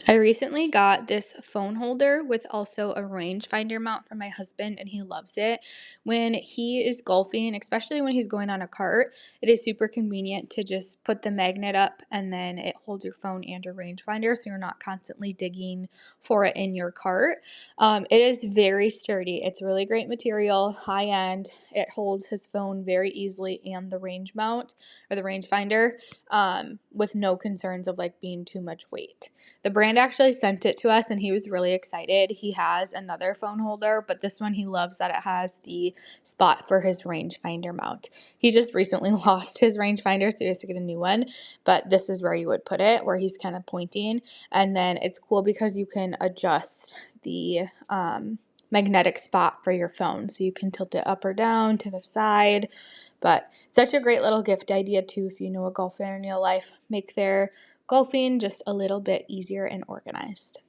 I recently got this phone holder with also a rangefinder mount for my husband, and he loves it. When he is golfing, especially when he's going on a cart, it is super convenient to just put the magnet up and then it holds your phone and your rangefinder so you're not constantly digging for it in your cart. It is very sturdy. It's really great material, high end. It holds his phone very easily and the range mount or the rangefinder with no concerns of like being too much weight. The brand actually sent it to us and he was really excited. He has another phone holder, but this one he loves that it has the spot for his rangefinder mount. He just recently lost his rangefinder, so he has to get a new one, but this is where you would put it, where he's kind of pointing. And then it's cool because you can adjust the magnetic spot for your phone. So you can tilt it up or down to the side. But such a great little gift idea too if you know a golfer in your life. Make their golfing just a little bit easier and organized.